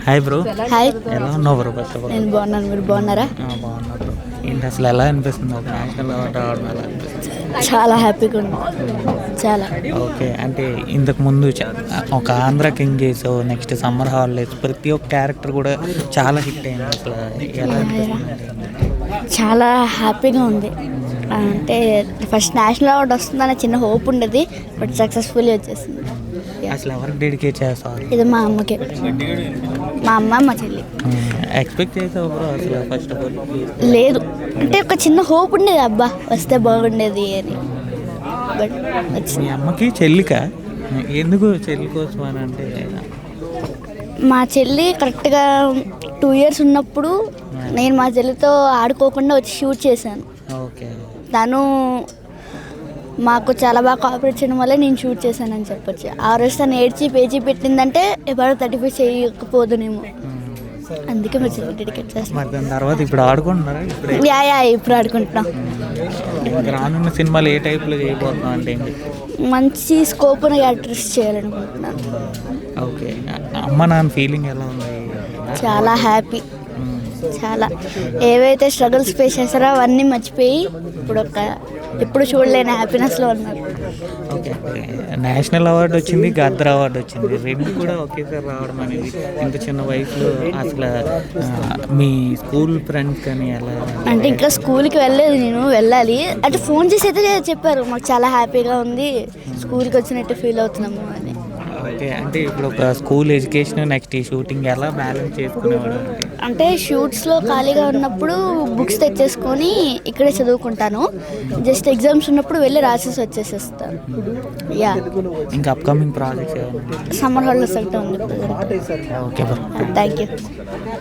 Hi bro. Hi, ఎలా ఉన్నావు bro? First of all నేను బాగున్నాను. మీరు బాగున్నారా? బాగున్నా బ్రో. ఏంటి అసలు ఎలా అనిపిస్తుంది ఒక నేషనల్ అవార్డు రావడం ఎలా అనిపిస్తుంది? చాలా హ్యాపీగా ఉంది. చాలా. ఓకే, అంటే ఇంతకు ముందు ఒక ఆంధ్ర కింగ్ చేసావు, నెక్స్ట్ సమ్మర్ హాలిడేస్, ప్రతి ఒక్క క్యారెక్టర్ కూడా చాలా హిట్ అయింది. అసలు ఎలా అనిపిస్తుంది? చాలా హ్యాపీగా ఉంది. అంటే ఫస్ట్ నేషనల్ అవార్డు వస్తుందన్న చిన్న హోప్ ఉండేది, బట్ సక్సెస్ఫుల్లీ వచ్చేసింది. అసలు ఎవరికి డెడికేట్ చేస్తావు? ఇది మా అమ్మకి, మా అమ్మ, మా చెల్లి. ఎక్స్పెక్ట్ చేసావు బ్రో అసలు ఫస్ట్ ఆఫ్ ఆల్? లేదు, అంటే ఒక చిన్న హోప్ ఉండేది, అబ్బా వస్తే బాగుండేది అని. బట్ మీ అమ్మకి చెల్లికా? ఎందుకు చెల్లి కోసం అని అంటే? మా చెల్లి కరెక్ట్గా 2 years ఉన్నప్పుడు నేను మా చెల్లితో ఆడుకోకుండా వచ్చి షూట్ చేశాను. ఓకే. తను మాకు చాలా బాగా కోఆపరేట్ చేయడం వల్ల నేను షూట్ చేశానని చెప్పొచ్చు. ఆ రోజు తను ఏడ్చి పేచి పెట్టిందంటే ఎవరు 35 చేయకపోదునేమో, అందుకే మా చెల్లి డెడికేట్ చేస్తాను. మరి దాని తర్వాత ఇప్పుడు ఆడుకుంటున్నారా? ఇప్పుడు ఆడుకుంటున్నాం. రానున్న సినిమాలు ఏ టైప్లో చేయబోతున్నాం అంటే ఏంటి? మంచి స్కోప్ ఉన్న యాక్టర్స్ చేయాలనుకుంటున్నాను. ఓకే. అమ్మ నాన్న ఫీలింగ్ ఎలా ఉంది? చాలా హ్యాపీ. చాలా ఏవైతే స్ట్రగుల్స్ ఫేస్ చేస్తారో అవన్నీ మర్చిపోయి ఇప్పుడు చూడలేని హ్యాపీనెస్లో ఉన్నారు. ఓకే. నేషనల్ అవార్డు వచ్చింది, గద్దర్ అవార్డు వచ్చింది, రెండు కూడా ఒకేసారి రావడం అనేది ఇంత చిన్న వయసులో అసలు మీ స్కూల్ ఫ్రెండ్స్ కానీ ఎలా? అంటే ఇంకా స్కూల్కి వెళ్ళలేదు, నేను వెళ్ళాలి. అంటే ఫోన్ చేసి అయితే చెప్పారు, మాకు చాలా హ్యాపీగా ఉంది, స్కూల్కి వచ్చినట్టు ఫీల్ అవుతున్నాము అని. ఓకే. అంటే ఇప్పుడు ఒక స్కూల్ ఎడ్యుకేషన్ నెక్స్ట్ ఈ షూటింగ్ ఎలా బ్యాలెన్స్ చేసుకునేవాడు? అంటే షూట్స్లో ఖాళీగా ఉన్నప్పుడు బుక్స్ తెచ్చేసుకొని ఇక్కడే చదువుకుంటాను. జస్ట్ ఎగ్జామ్స్ ఉన్నప్పుడు వెళ్ళి రాసేసి వచ్చేసేస్తాను. యా. ఇంకా అప్కమింగ్ ప్రాజెక్ట్స్ సమ్మర్ హాలిడేస్ ఒకటే ఉంది. ఓకే. Thank you.